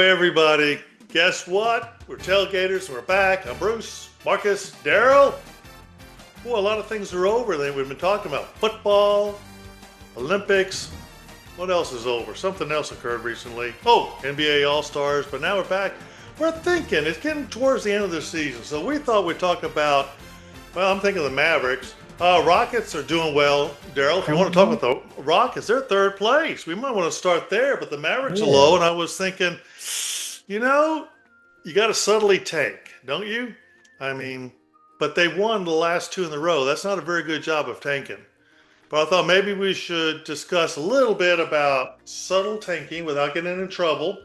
Everybody, guess what? We're tailgaters. We're back. I'm Bruce, Marcus, Daryl. Boy, a lot of things are over. We've been talking about football, Olympics. What else is over? Something else occurred recently. Oh, NBA All-Stars. But now we're back. We're thinking it's getting towards the end of the season, so we thought we'd talk about. Well, I'm thinking the Mavericks. Rockets are doing well, Daryl. If you want to talk about the Rockets, they're third place. We might want to start there, but the Mavericks are low, and I was thinking, you got to subtly tank, don't you? I mean, but they won the last two in a row. That's not a very good job of tanking. But I thought maybe we should discuss a little bit about subtle tanking without getting into trouble,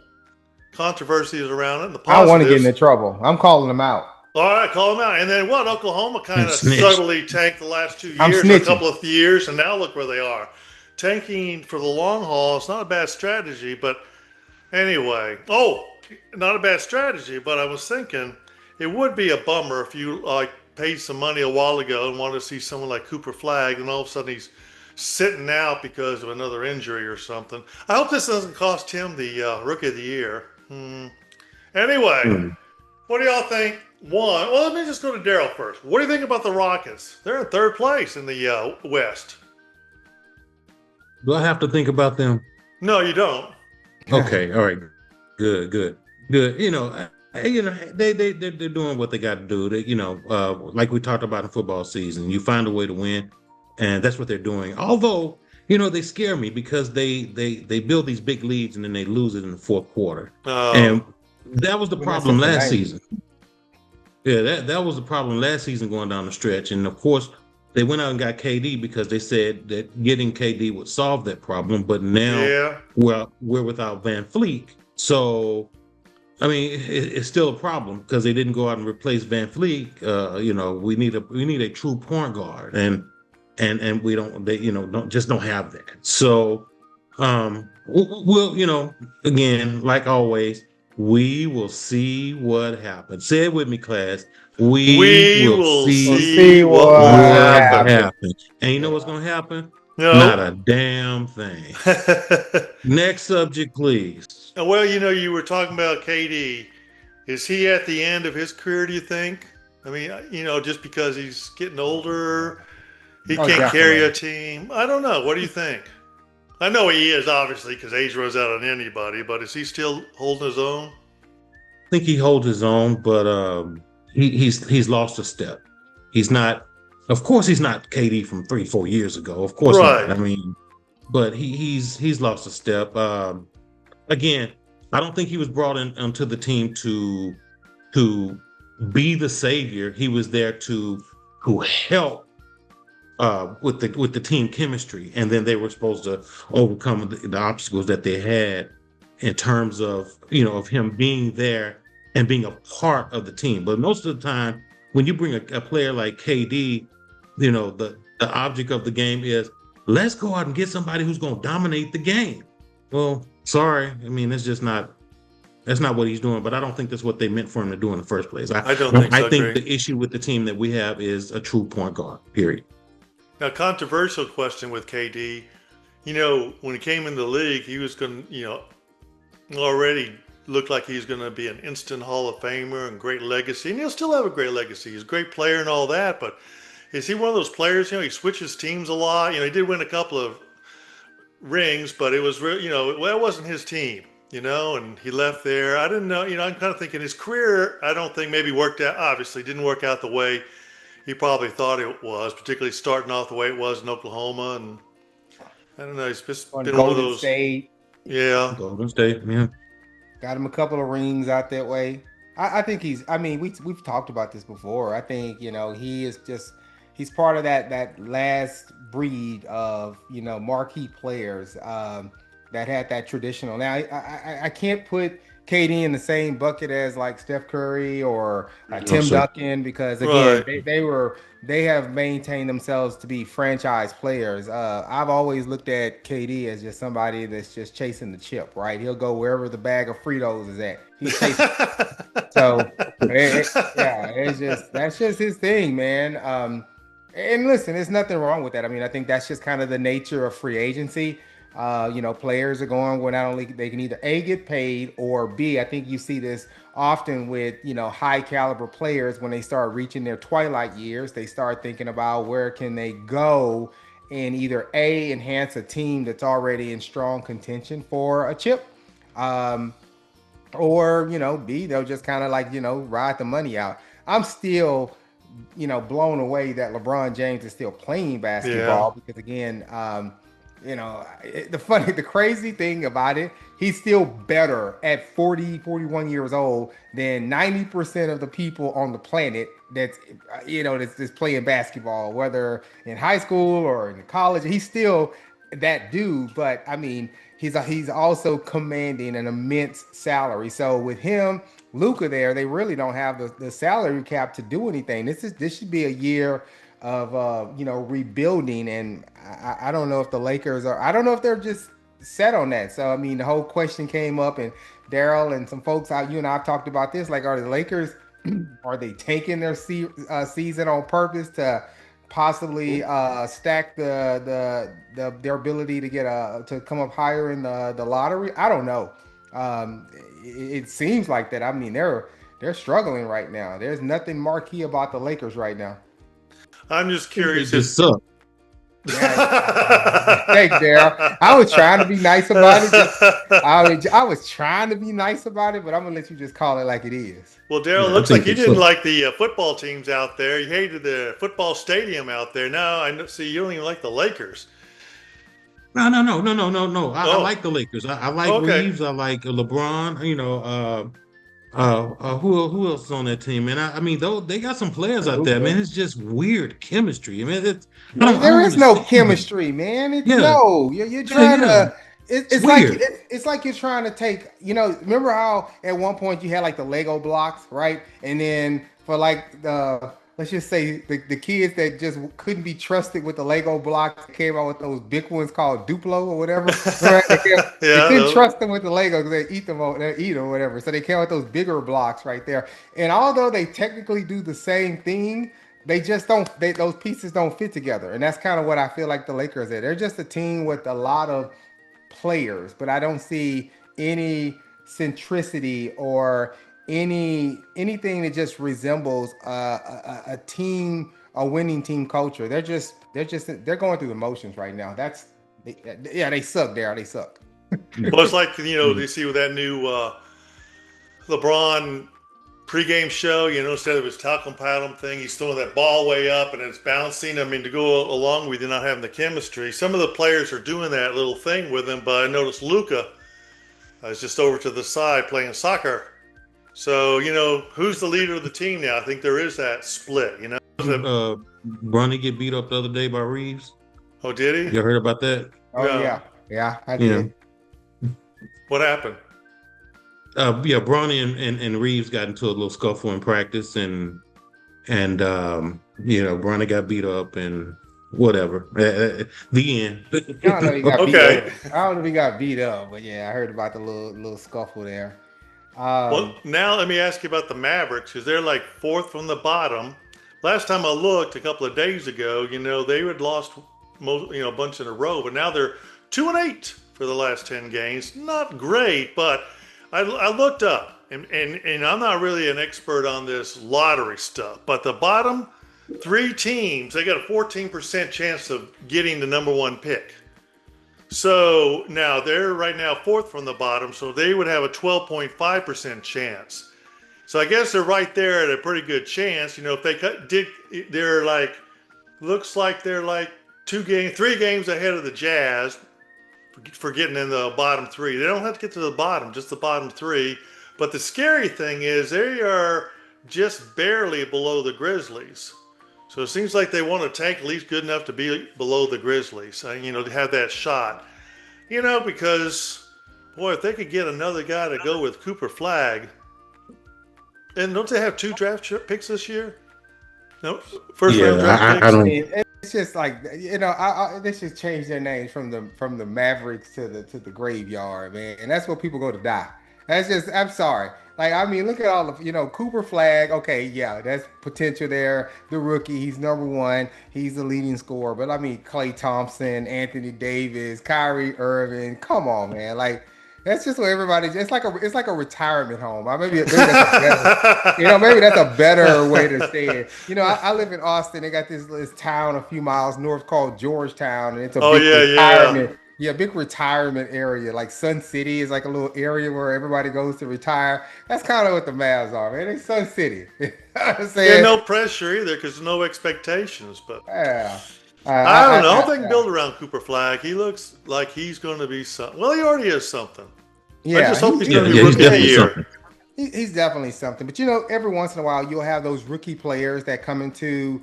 controversies around it, and the I don't want to get positives. into trouble. I'm calling them out. All right, call them out. And then what? Oklahoma kind of Snitch. subtly tanked the last 2 I'm years, or a snitching. couple of years, and now look where they are. Tanking for the long haul is not a bad strategy, but anyway. Oh, not a bad strategy, but I was thinking it would be a bummer if you paid some money a while ago and wanted to see someone like Cooper Flagg, and all of a sudden he's sitting out because of another injury or something. I hope this doesn't cost him the Rookie of the Year. Anyway, what do y'all think? Well, let me just go to Daryl first. What do you think about the Rockets? They're in third place in the West. Do I have to think about them? No, you don't. Okay, all right, good. They're doing what they got to do. Like we talked about in football season, you find a way to win, and that's what they're doing. Although, they scare me because they build these big leads and then they lose it in the fourth quarter, and that was the problem last season. Yeah, that was the problem last season going down the stretch. And of course, they went out and got KD because they said that getting KD would solve that problem. But now we're without Van Fleet. So, I mean, it's still a problem because they didn't go out and replace Van Fleet. We need a true point guard, and we don't have that. So, we'll again, like always. We will see what happens. Say it with me, class. We will see what happens. And you know what's going to happen? No. Not a damn thing. Next subject, please. Well, you were talking about KD. Is he at the end of his career, do you think? I mean, just because he's getting older, he can't carry a team. I don't know. What do you think? I know he is, obviously, because age runs out on anybody, but is he still holding his own? I think he holds his own, but he's lost a step. He's not, of course, he's not KD from 3-4 years ago. Of course not. I mean, but he's lost a step. Again, I don't think he was brought in onto the team to be the savior. He was there to help with the team chemistry, and then they were supposed to overcome the obstacles that they had in terms of of him being there and being a part of the team. But most of the time, when you bring a player like KD, the object of the game is let's go out and get somebody who's going to dominate the game. Well, sorry, I mean that's not what he's doing. But I don't think that's what they meant for him to do in the first place. I don't think so. I think the issue with the team that we have is a true point guard. Period. Now, controversial question with KD. When he came into the league, he was going to, already looked like he's going to be an instant Hall of Famer and great legacy. And he'll still have a great legacy. He's a great player and all that. But is he one of those players, he switches teams a lot. He did win a couple of rings, but it was, it wasn't his team, and he left there. I didn't know, I'm kind of thinking his career, I don't think maybe worked out, obviously didn't work out the way he probably thought it was, particularly starting off the way it was in Oklahoma. And I don't know, he's just been one of those. State. Yeah. Golden State, yeah. Got him a couple of rings out that way. I think we've talked about this before. I think, he is he's part of that last breed of, marquee players that had that traditional. Now, I can't put KD in the same bucket as like Steph Curry or Tim Duncan because again they have maintained themselves to be franchise players. I've always looked at KD as just somebody that's just chasing the chip, right? He'll go wherever the bag of Fritos is at. He's chasing. So that's just his thing, man. And listen, there's nothing wrong with that. I mean, I think that's just kind of the nature of free agency. Players are going where not only they can either A, get paid, or B, I think you see this often with, high caliber players when they start reaching their twilight years, they start thinking about where can they go and either A, enhance a team that's already in strong contention for a chip, um, or B, they'll just kind of like ride the money out. I'm still blown away that LeBron James is still playing basketball because again, the crazy thing about it, he's still better at 40, 41 years old than 90% of the people on the planet that's playing basketball, whether in high school or in college. He's still that dude, but I mean, he's also commanding an immense salary. So with him, Luka there, they really don't have the salary cap to do anything. This should be a year of rebuilding, and I don't know if the Lakers are. I don't know if they're just set on that. So I mean, the whole question came up, and Daryl and some folks out, you and I've talked about this. Like, are the Lakers are they taking their season on purpose to possibly stack their ability to get to come up higher in the lottery? I don't know. It seems like that. I mean, they're struggling right now. There's nothing marquee about the Lakers right now. I'm just curious. It just sucks. Yeah. Thanks, Daryl. I was trying to be nice about it. I was trying to be nice about it, but I'm gonna let you just call it like it is. Well, Daryl, looks like you didn't like the football teams out there. You hated the football stadium out there. Now I see you don't even like the Lakers. No. I like the Lakers. I like Reeves. I like LeBron. Who else is on that team, man? I mean, though they got some players out there, man. It's just weird chemistry. I mean, there is no chemistry, man. You're trying to. It's like you're trying to take. Remember how at one point you had like the Lego blocks, right? And then for like let's just say the kids that just couldn't be trusted with the Lego blocks, came out with those big ones called Duplo or whatever. Right? They couldn't trust them with the Lego because they eat them or whatever. So they came out with those bigger blocks right there. And although they technically do the same thing, they just don't. Those pieces don't fit together. And that's kind of what I feel like the Lakers are. They're just a team with a lot of players, but I don't see any centricity or anything that just resembles a winning team culture. They're going through the motions right now. They suck, Daryl. They suck. Well, it's like you see with that new LeBron pregame show. Instead of his talcum paddle thing, he's throwing that ball way up and it's bouncing. I mean, to go along with you not having the chemistry, some of the players are doing that little thing with him. But I noticed Luka is just over to the side playing soccer. So, who's the leader of the team now? I think there is that split, Bronny get beat up the other day by Reeves. Oh, did he? You heard about that? Oh, yeah, I did. What happened? Bronny and Reeves got into a little scuffle in practice, and Bronny got beat up and whatever. The end. I don't know if he got beat up, but yeah, I heard about the little scuffle there. Well, now let me ask you about the Mavericks, because they're like fourth from the bottom. Last time I looked a couple of days ago, they had lost a bunch in a row, but now they're 2-8 for the last 10 games. Not great, but I looked up, and I'm not really an expert on this lottery stuff, but the bottom three teams, they got a 14% chance of getting the number one pick. So now they're right now fourth from the bottom, so they would have a 12.5% chance. So I guess they're right there at a pretty good chance. If they're like, looks like they're like 3 games ahead of the Jazz for getting in the bottom three. They don't have to get to the bottom, just the bottom three. But the scary thing is they are just barely below the Grizzlies. So it seems like they want to tank at least good enough to be below the Grizzlies, to have that shot. Because, boy, if they could get another guy to go with Cooper Flagg, and don't they have 2 draft picks this year? No, first round draft picks. It's just like they should change their names from the Mavericks to the graveyard, man. And that's where people go to die. That's just, I'm sorry. Like, I mean, look at all of, Cooper Flag. Okay, yeah, that's potential there. The rookie, he's number one. He's the leading scorer. But I mean, Klay Thompson, Anthony Davis, Kyrie Irving. Come on, man. Like, that's just what everybody. It's like a retirement home. Maybe that's a better. Maybe that's a better way to say it. I live in Austin. They got this town a few miles north called Georgetown, and it's a Oh big yeah, yeah. retirement. Yeah, big retirement area. Like Sun City is like a little area where everybody goes to retire. That's kind of what the Mavs are, man. They Sun City. You know what I'm Yeah, saying? no pressure either because no expectations. But Yeah. I don't know. I don't think build around Cooper Flag. He looks like he's going to be something. Well, he already is something. I Yeah, just hope he's Yeah, going to be yeah, he's rookie of the definitely year. something. he's definitely something. But every once in a while you'll have those rookie players that come into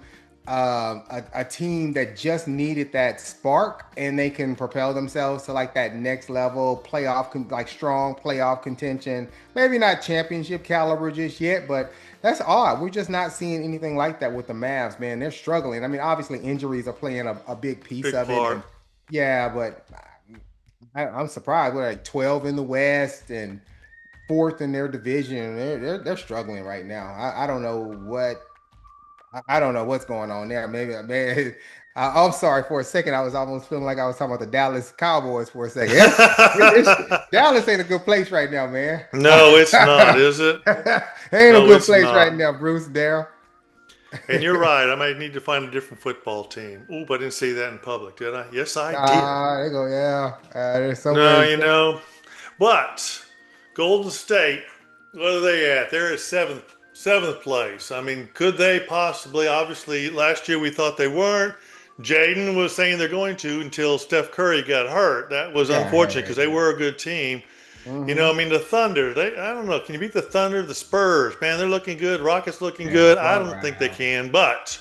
a team that just needed that spark, and they can propel themselves to like that next level like strong playoff contention. Maybe not championship caliber just yet, but that's odd. We're just not seeing anything like that with the Mavs, man. They're struggling. I mean, obviously injuries are playing a big piece Big of it, part. and yeah, but I'm surprised. We're like 12 in the West and fourth in their division. They're struggling right now. I don't know I don't know what's going on there. Maybe I'm sorry for a second. I was almost feeling like I was talking about the Dallas Cowboys for a second. Dallas ain't a good place right now, man. No, it's not, is it? Ain't a No, good it's place right not. now, Bruce Darrell. And you're right. I might need to find a different football team. Ooh, but I didn't say that in public, did I? Yes, I did. There you go. Yeah, there's No, somewhere. but Golden State, what are they at? They're at seventh place. I mean, could they possibly? Obviously, last year we thought they weren't. Jaden was saying they're going to until Steph Curry got hurt. That was unfortunate because they Yeah. were a good team. Hmm. I mean, the Thunder, I don't know. Can you beat the Thunder? The Spurs, man, they're looking good. Rockets looking Yeah, good. I front don't think they round. can. But,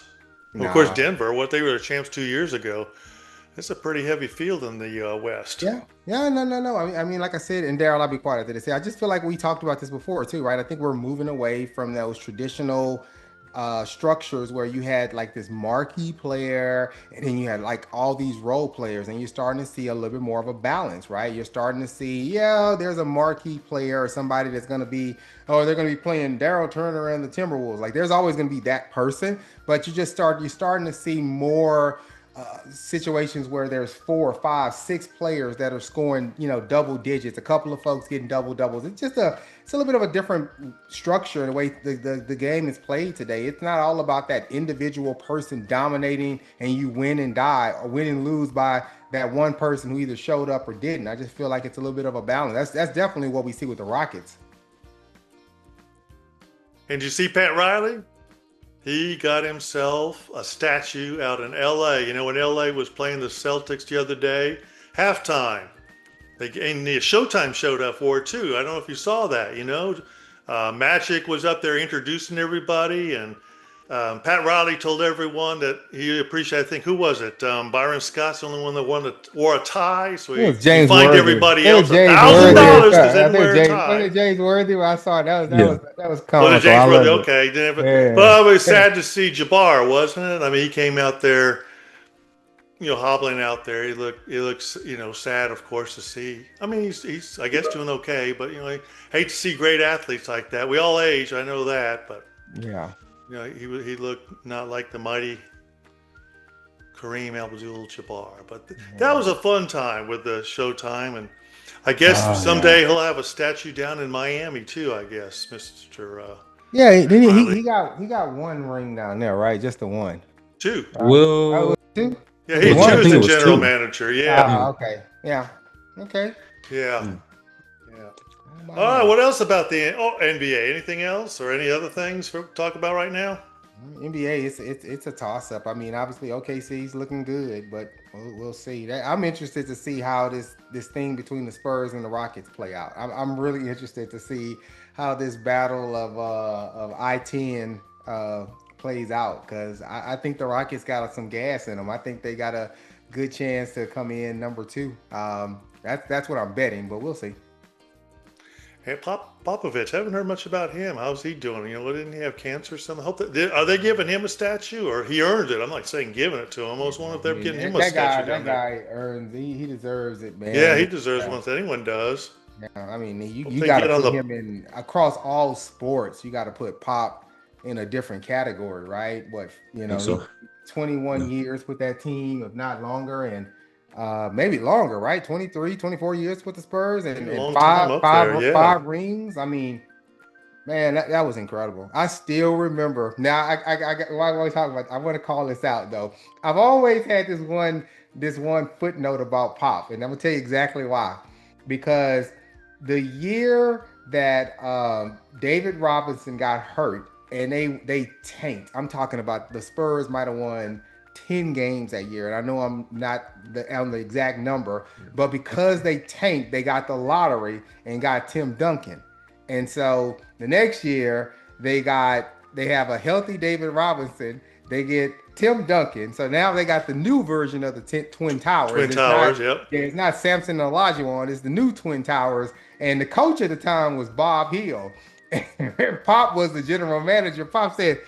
of course, Nah. Denver, what they were the champs 2 years ago. It's a pretty heavy field in the West. Yeah, no. I mean, like I said, and Daryl, I'll be quiet after this. I just feel like we talked about this before too, right? I think we're moving away from those traditional structures where you had like this marquee player, and then you had like all these role players, and you're starting to see a little bit more of a balance, right? You're starting to see, yeah, there's a marquee player or somebody that's going to be, oh, they're going to be playing Daryl Turner and the Timberwolves. Like, there's always going to be that person, but you're starting to see more situations where there's 4, 5, 6 players that are scoring, double digits. A couple of folks getting double doubles. It's a little bit of a different structure the way the game is played today. It's not all about that individual person dominating and you win and die or win and lose by that one person who either showed up or didn't. I just feel like it's a little bit of a balance. That's definitely what we see with the Rockets. And did you see Pat Riley? He got himself a statue out in L.A. When L.A. was playing the Celtics the other day, halftime. And the Showtime showed up for it too. I don't know if you saw that. Magic was up there introducing everybody, and Pat Riley told everyone that he appreciated. I think who was it? Byron Scott's the only one that wore a tie, so It was he James fined Worthy. everybody It was else James $1,000 Worthy. because they I didn't think wear a James was tie. it James Worthy. When I saw it, Yeah. that was Was it comical. I James Worthy? loved it. Okay. Yeah. Well, it was sad to see Jabbar, wasn't it? I mean, he came out there, hobbling out there. He looks, sad, of course, to see. I mean, he's I guess doing okay, but I hate to see great athletes like that. We all age, I know that, but Yeah. he looked not like the mighty Kareem Abdul-Jabbar. But that Yeah. was a fun time with the Showtime, and I guess Oh yeah. someday he'll have a statue down in Miami too. I guess, Mister Yeah, he Riley. got one ring down there, right? Just the one. Two. Right? Oh, Well, was it two? Yeah, Was it he I two one? is think the it was general two. manager. Yeah, Yeah. Okay. Yeah. Okay. yeah, Mm. yeah. How about All right. that? What else about the NBA? Anything else or any other things to talk about right now? NBA, it's a toss up. I mean, obviously OKC's looking good, but we'll see. I'm interested to see how this thing between the Spurs and the Rockets play out. I'm really interested to see how this battle of I-10 plays out, because I think the Rockets got some gas in them. I think they got a good chance to come in number two. That's what I'm betting, but we'll see. Hey, Popovich, haven't heard much about him. How's he doing? Didn't he have cancer or something? Are they giving him a statue, or he earned it? I'm not saying giving it to him. I almost wonder if they're Yeah, giving him a that guy statue that down there. guy earns he deserves it, Yeah, man. he deserves one if anyone does. Yeah, I mean, Hope you they got to get on put the him in across all sports. You got to put Pop in a different category, right? What I think he so. 21 Yeah. years with that team, if not longer, and maybe longer, right? 23, 24 years with the Spurs, a and long time up there. Yeah. five rings. I mean, man, that was incredible. I still remember. Now, why are we talking about? I want to call this out though. I've always had this one footnote about Pop, and I'm gonna tell you exactly why. Because the year that David Robinson got hurt and they tanked. I'm talking about the Spurs might have won 10 games that year, and I know I'm not on the exact number, but because they tanked, they got the lottery and got Tim Duncan. And so the next year they have a healthy David Robinson. They get Tim Duncan. So now they got the new version of the Twin Towers. Twin Towers. Yep. It's not Samson and Olajuwon. It's the new Twin Towers. And the coach at the time was Bob Hill. And Pop was the general manager. Pop said,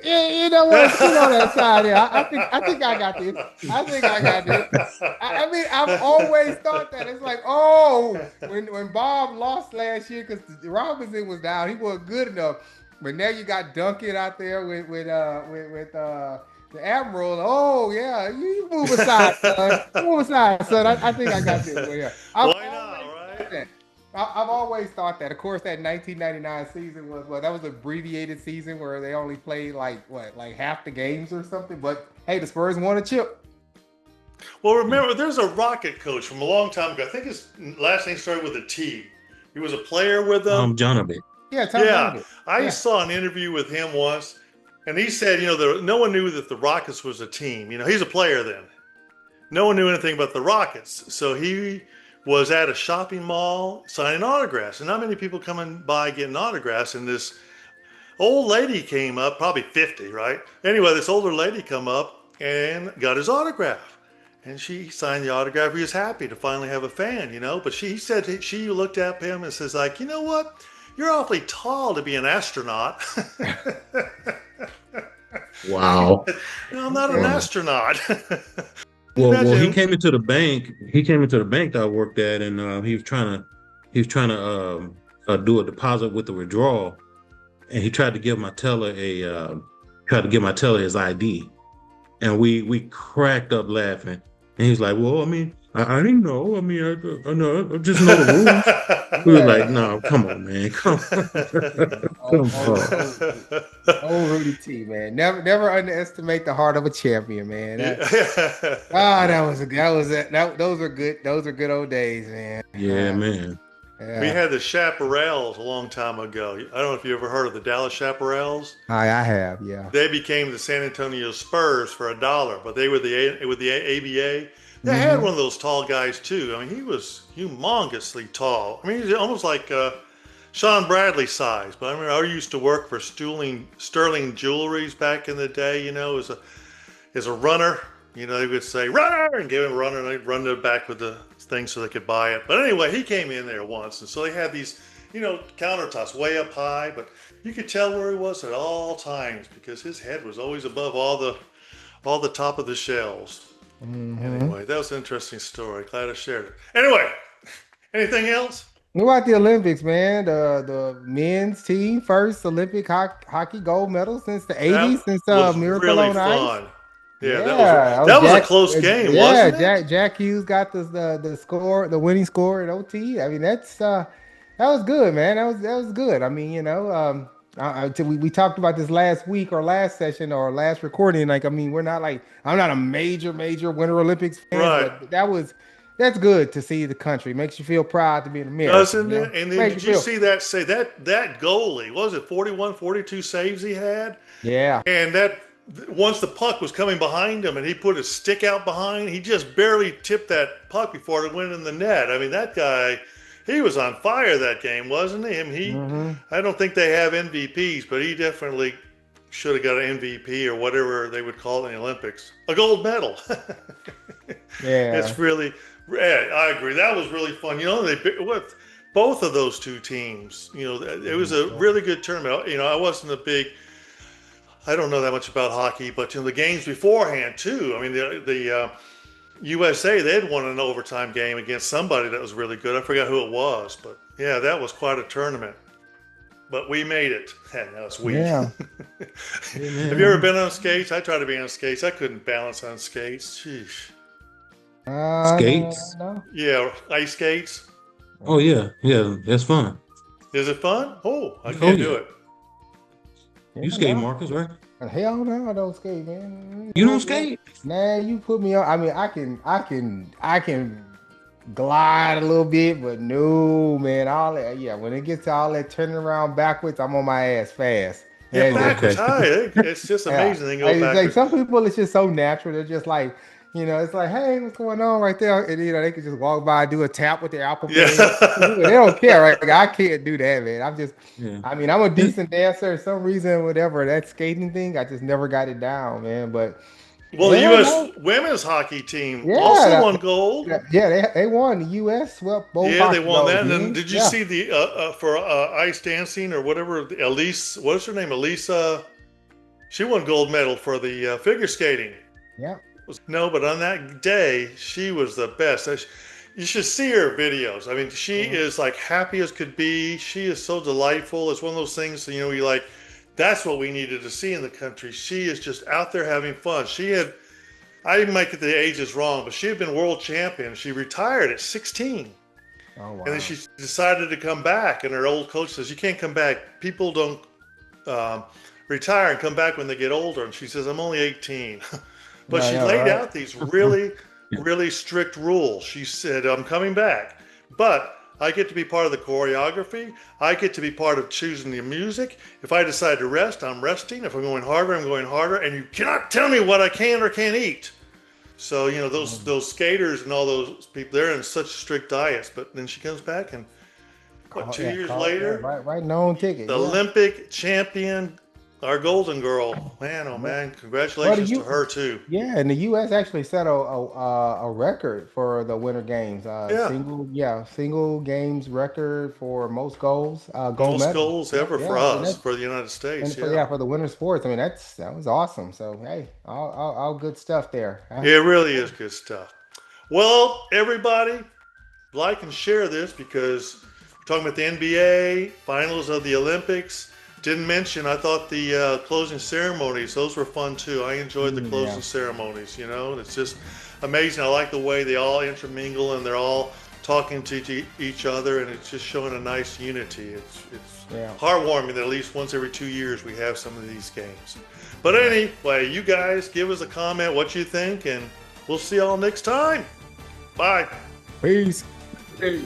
"Yeah, you know what? Sit on that side there. I think I got this. I think I got this." I mean, I've always thought that. It's like, oh, when Bob lost last year because Robinson was down, he wasn't good enough. But now you got Duncan out there with the Admiral. Oh yeah, you move aside, son. Move aside, son. I think I got this one here. Why not, right? I've always thought that. Of course, that 1999 season was that was an abbreviated season where they only played like half the games or something. But hey, the Spurs won a chip. Well, remember, there's a Rocket coach from a long time ago. I think his last name started with a T. He was a player with them. Jonovic. Yeah, Tom Yeah, Donovan. I saw an interview with him once, and he said, no one knew that the Rockets was a team. He's a player then. No one knew anything about the Rockets. So he was at a shopping mall signing autographs, and not many people coming by getting autographs. And this old lady came up, probably 50, right? Anyway, this older lady come up and got his autograph. And she signed the autograph. He was happy to finally have a fan, But she said she looked at him and says, like, you know what? You're awfully tall to be an astronaut. Wow. No, I'm not an astronaut. Well, he came into the bank. He came into the bank that I worked at, and he was trying to do a deposit with the withdrawal, and he tried to give my teller his ID, and we cracked up laughing. And he's like, "Well, I mean, I didn't know. I mean, I know. I just know the rules." We were like, "No, come on, man, come on." Oh, Rudy T, man. Never underestimate the heart of a champion, man. Those are good old days, man. Yeah, man. Yeah. We had the Chaparrals a long time ago. I don't know if you ever heard of the Dallas Chaparrals. I have, yeah. They became the San Antonio Spurs for $1, but they were with the ABA. They had one of those tall guys too. I mean, he was humongously tall. I mean, he's almost like Sean Bradley size. But I remember I used to work for Sterling Jewelries back in the day. As a runner. They would say runner and give him a runner, and they'd run it back with the thing so they could buy it. But anyway, he came in there once, and so they had these, countertops way up high, but you could tell where he was at all times because his head was always above all the top of the shelves. Anyway, that was an interesting story. Glad I shared it. Anyway, anything else? What about the Olympics, man? The men's team first Olympic hockey gold medal since the 80s, since Miracle really on fun. Ice. Yeah, that was a close game, wasn't it? Jack Hughes got the score, the winning score at OT. I mean, that was good, man. That was good. I mean, we talked about this last week or last session or last recording. Like, I mean, I'm not a major Winter Olympics fan, right. But that's good to see the country. Makes you feel proud to be an American. Doesn't it? And then did you see that goalie, what was it 41, 42 saves he had? Yeah. And once the puck was coming behind him and he put his stick out behind, he just barely tipped that puck before it went in the net. I mean, that guy, he was on fire that game, wasn't he? I don't think they have MVPs, but he definitely should have got an MVP or whatever they would call it in the Olympics. A gold medal. Yeah. It's really, I agree. That was really fun. With both of those two teams, it was a really good tournament. I don't know that much about hockey, but the games beforehand too. I mean, USA, they had won an overtime game against somebody that was really good. I forgot who it was, but yeah, that was quite a tournament. But we made it. Hey, that was we. Yeah. Have you ever been on skates? I tried to be on skates. I couldn't balance on skates. Sheesh. Skates? No. Yeah, ice skates. Oh yeah, that's fun. Is it fun? Oh, I can't do it. You skate, Marcus, right? Hell no, I don't skate, man. You don't skate? Nah, you put me on. I mean, I can glide a little bit, but no, man. All that, yeah. When it gets to all that turning around backwards, I'm on my ass fast. Yeah, backwards high. It's just amazing. They go backwards. Like some people, it's just so natural. They're just like, it's like, hey, what's going on right there? And they can just walk by, do a tap with their Apple Pay. They don't care, right? Like, I can't do that, man. I mean, I'm a decent dancer. For some reason, whatever, that skating thing, I just never got it down, man. But well, the U.S. women's hockey team also won gold. Yeah, they won. The U.S. swept both. Yeah, they won that. And then did you see the for ice dancing or whatever? Alysa, what's her name? Alysa. She won gold medal for the figure skating. Yeah. No, but on that day, she was the best. You should see her videos. I mean, she is like happy as could be. She is so delightful. It's one of those things, you like, that's what we needed to see in the country. She is just out there having fun. I might get the ages wrong, but she had been world champion. She retired at 16. Oh, wow. And then she decided to come back. And her old coach says, you can't come back. People don't retire and come back when they get older. And she says, I'm only 18. But she laid out these really, really strict rules. She said, I'm coming back, but I get to be part of the choreography. I get to be part of choosing the music. If I decide to rest, I'm resting. If I'm going harder, I'm going harder. And you cannot tell me what I can or can't eat. So, those skaters and all those people, they're in such strict diets. But then she comes back and 2 years later, right known ticket. The Olympic champion, our golden girl, man, oh man! Congratulations to her too. Yeah, and the U.S. actually set a record for the Winter Games. Single games record for most goals. Most goals ever for us, for the United States. And for the winter sports. I mean, that was awesome. So hey, all good stuff there. It really is good stuff. Well, everybody, like and share this because we're talking about the NBA finals of the Olympics. Didn't mention, I thought the closing ceremonies, those were fun too. I enjoyed the closing ceremonies, It's just amazing. I like the way they all intermingle and they're all talking to each other and it's just showing a nice unity. It's heartwarming that at least once every 2 years we have some of these games. But anyway, you guys give us a comment what you think and we'll see y'all next time. Bye. Peace. Hey.